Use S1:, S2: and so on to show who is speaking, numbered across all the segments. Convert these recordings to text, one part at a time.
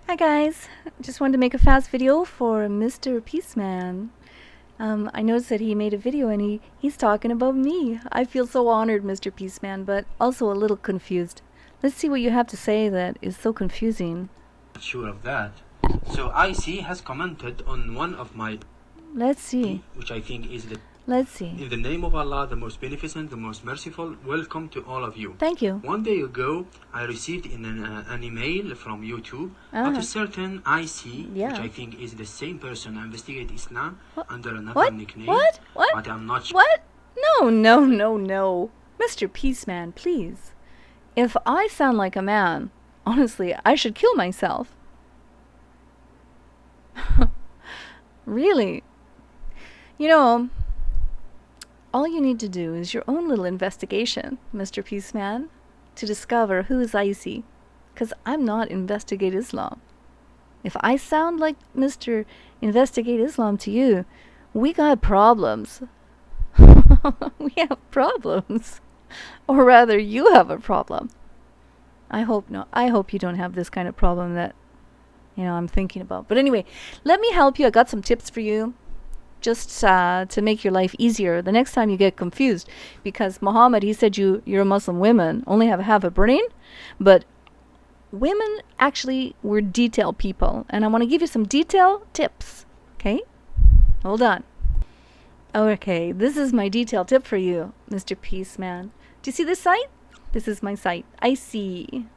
S1: Hi guys, just wanted to make a fast video for Mr. Peaceman. I noticed that he made a video and he's talking about me. I feel so honored, Mr. Peaceman, but also a little confused. Let's see what you have to say that is so confusing.
S2: Sure of that. So IC has commented on one of my
S1: Let's see.
S2: which I think is the
S1: Let's see.
S2: in the name of Allah, the most beneficent, the most merciful, welcome to all of you.
S1: Thank you.
S2: One day ago, I received an email from YouTube about a certain IC, which I think is the same person, Investigate Islam, under another nickname.
S1: What?
S2: But I'm not sure.
S1: What? No. Mr. Peaceman, please. If I sound like a man, honestly, I should kill myself. Really? You know, all you need to do is your own little investigation, Mr. Peaceman, to discover who is icy. Because I'm not Investigate Islam. If I sound like Mr. Investigate Islam to you, we got problems. We have problems. Or rather, you have a problem. I hope not. I hope you don't have this kind of problem that, I'm thinking about. But anyway, let me help you. I got some tips for you. Just to make your life easier the next time you get confused. Because Muhammad, he said you're a Muslim women, only have half a brain. But women actually were detail people. And I want to give you some detail tips. Okay? Hold on. Okay, this is my detail tip for you, Mr. Peaceman. Do you see this site? This is my site. Icy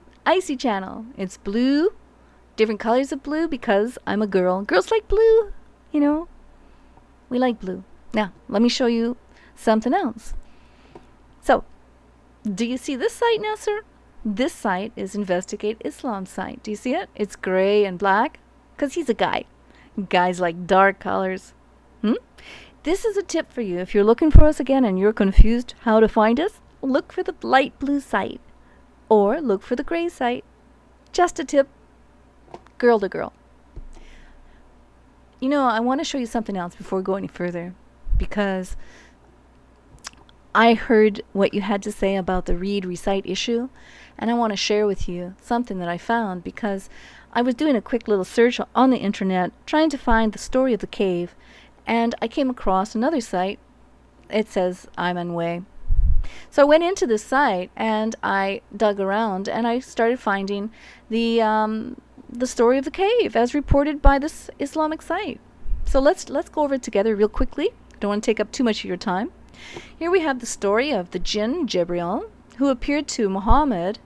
S1: channel. It's blue. Different colors of blue because I'm a girl. Girls like blue, We like blue. Now, let me show you something else. So, do you see this site now, sir? This site is Investigate Islam site. Do you see it? It's gray and black. Because he's a guy. Guys like dark colors. This is a tip for you. If you're looking for us again and you're confused how to find us, look for the light blue site. Or look for the gray site. Just a tip. Girl to girl. I want to show you something else before we go any further, because I heard what you had to say about the read-recite issue, and I want to share with you something that I found, because I was doing a quick little search on the internet trying to find the story of the cave, and I came across another site. It says I'm on way. So I went into this site and I dug around and I started finding the story of the cave as reported by this Islamic site. So let's go over it together real quickly. Don't want to take up too much of your time. Here we have the story of the jinn Jibril, who appeared to Muhammad,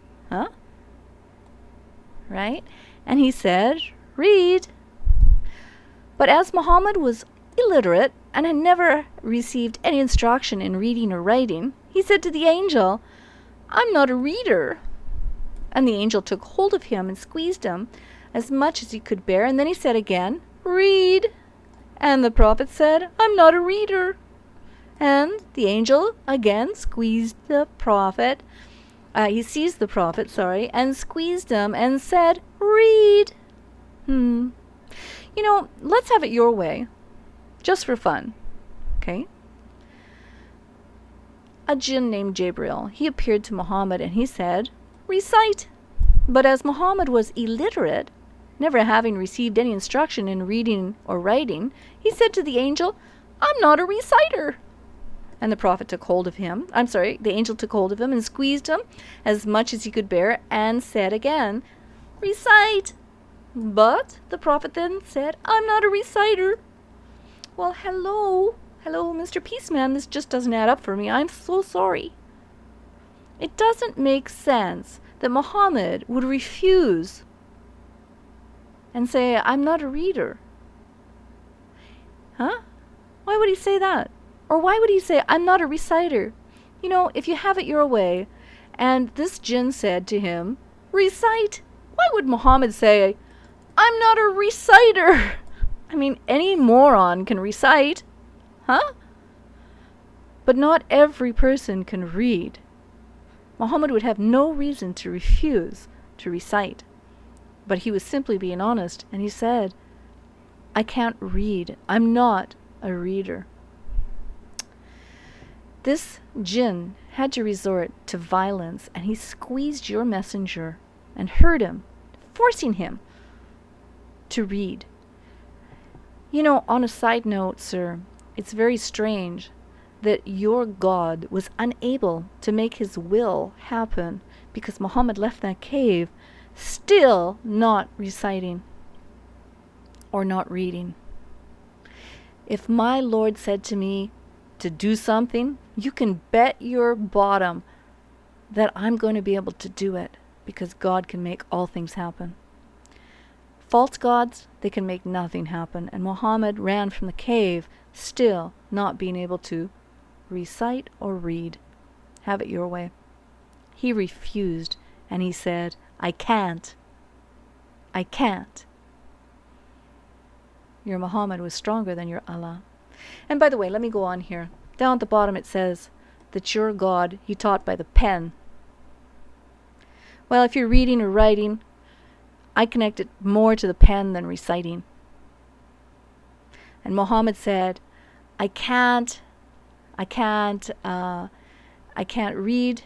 S1: right? And he said, read. But as Muhammad was illiterate and had never received any instruction in reading or writing, he said to the angel, I'm not a reader. And the angel took hold of him and squeezed him as much as he could bear. And then he said again, read. And the prophet said, I'm not a reader. And the angel again squeezed the prophet. He seized the prophet, and squeezed him and said, read. Let's have it your way. Just for fun. Okay? A jinn named Jibril, he appeared to Muhammad and he said, recite. But as Muhammad was illiterate, never having received any instruction in reading or writing, he said to the angel, I'm not a reciter. And the prophet took hold of him. The angel took hold of him and squeezed him as much as he could bear and said again, recite. But the prophet then said, I'm not a reciter. Well, hello, Mr. Peaceman, this just doesn't add up for me. I'm so sorry. It doesn't make sense that Muhammad would refuse and say, I'm not a reader. Why would he say that? Or why would he say, I'm not a reciter? If you have it your way, and this jinn said to him, recite, why would Muhammad say, I'm not a reciter? I mean, any moron can recite, But not every person can read. Muhammad would have no reason to refuse to recite. But he was simply being honest, and he said, I can't read. I'm not a reader. This jinn had to resort to violence, and he squeezed your messenger and hurt him, forcing him to read. You know, on a side note, sir, it's very strange that your God was unable to make his will happen because Muhammad left that cave still not reciting or not reading. If my Lord said to me to do something, you can bet your bottom that I'm going to be able to do it because God can make all things happen. False gods, they can make nothing happen. And Muhammad ran from the cave still not being able to recite or read. Have it your way. He refused and he said, I can't. I can't. Your Muhammad was stronger than your Allah. And by the way, let me go on here. Down at the bottom it says that your God, he taught by the pen. Well, if you're reading or writing, I connect it more to the pen than reciting. And Muhammad said, I can't read.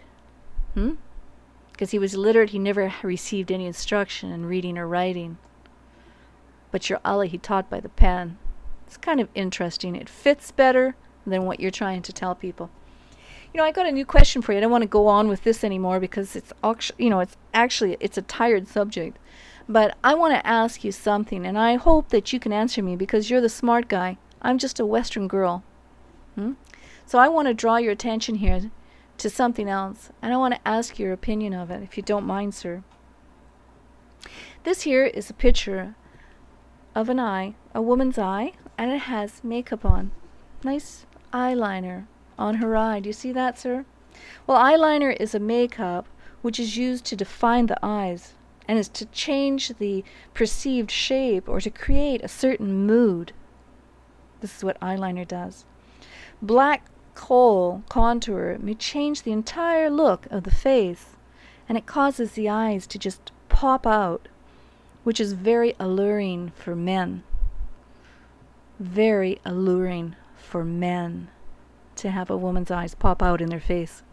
S1: Because he was illiterate, he never received any instruction in reading or writing. But your Allah, he taught by the pen. It's kind of interesting. It fits better than what you're trying to tell people. You know, I got a new question for you. I don't want to go on with this anymore because it's a tired subject. But I want to ask you something, and I hope that you can answer me because you're the smart guy. I'm just a Western girl. So I want to draw your attention here to something else, and I want to ask your opinion of it, if you don't mind, sir. This here is a picture of an eye, a woman's eye, and it has makeup on. Nice eyeliner on her eye. Do you see that, sir? Well, eyeliner is a makeup which is used to define the eyes and is to change the perceived shape or to create a certain mood. This is what eyeliner does. Black kohl contour may change the entire look of the face, and it causes the eyes to just pop out, which is very alluring for men. Very alluring for men to have a woman's eyes pop out in their face.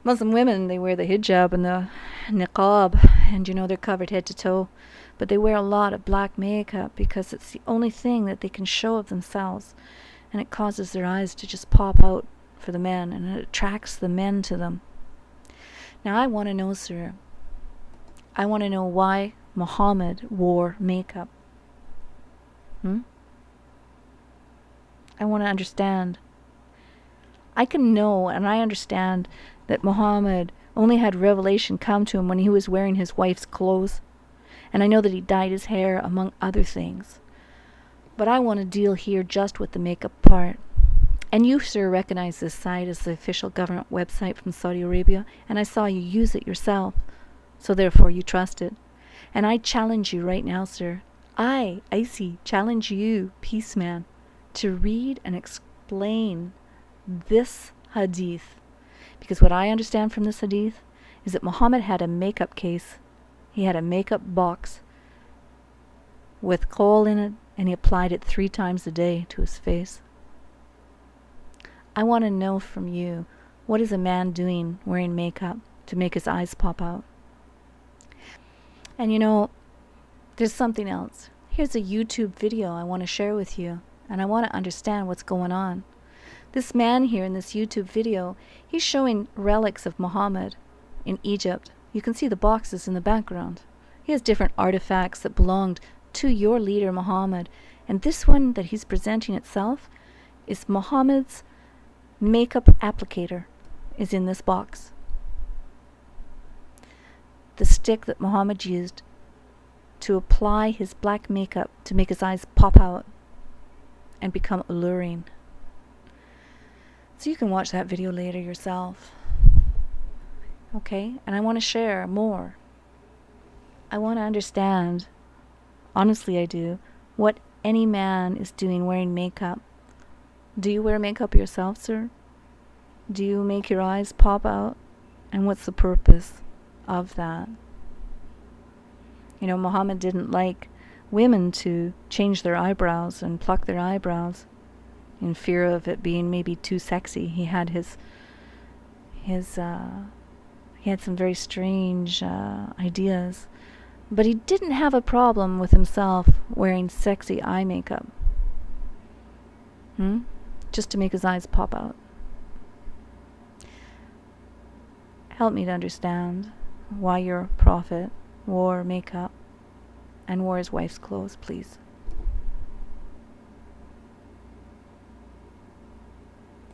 S1: Muslim women, they wear the hijab and the niqab, and you know they're covered head to toe, but they wear a lot of black makeup because it's the only thing that they can show of themselves, and it causes their eyes to just pop out for the men, and it attracts the men to them. Now I want to know, sir, I want to know why Muhammad wore makeup. I want to understand. I can know and I understand that Muhammad only had revelation come to him when he was wearing his wife's clothes. And I know that he dyed his hair, among other things. But I want to deal here just with the makeup part. And you, sir, recognize this site as the official government website from Saudi Arabia, and I saw you use it yourself. So therefore you trust it. And I challenge you right now, sir. I challenge you, peace man, to read and explain this hadith. Because what I understand from this hadith is that Muhammad had a makeup case. He had a makeup box with kohl in it, and he applied it 3 times a day to his face. I want to know from you, what is a man doing wearing makeup to make his eyes pop out? And you know, there's something else. Here's a YouTube video I want to share with you, and I want to understand what's going on. This man here in this YouTube video, he's showing relics of Muhammad in Egypt. You can see the boxes in the background. He has different artifacts that belonged to your leader Muhammad, and this one that he's presenting itself is Muhammad's makeup applicator is in this box. The stick that Muhammad used to apply his black makeup to make his eyes pop out and become alluring. So you can watch that video later yourself. Okay? And I want to share more. I want to understand, honestly I do, what any man is doing wearing makeup. Do you wear makeup yourself, sir? Do you make your eyes pop out? And what's the purpose of that? You know, Muhammad didn't like women to change their eyebrows and pluck their eyebrows in fear of it being maybe too sexy. He had he had some very strange ideas But he didn't have a problem with himself wearing sexy eye makeup. Just to make his eyes pop out. Help me to understand why your prophet wore makeup and wore his wife's clothes, please.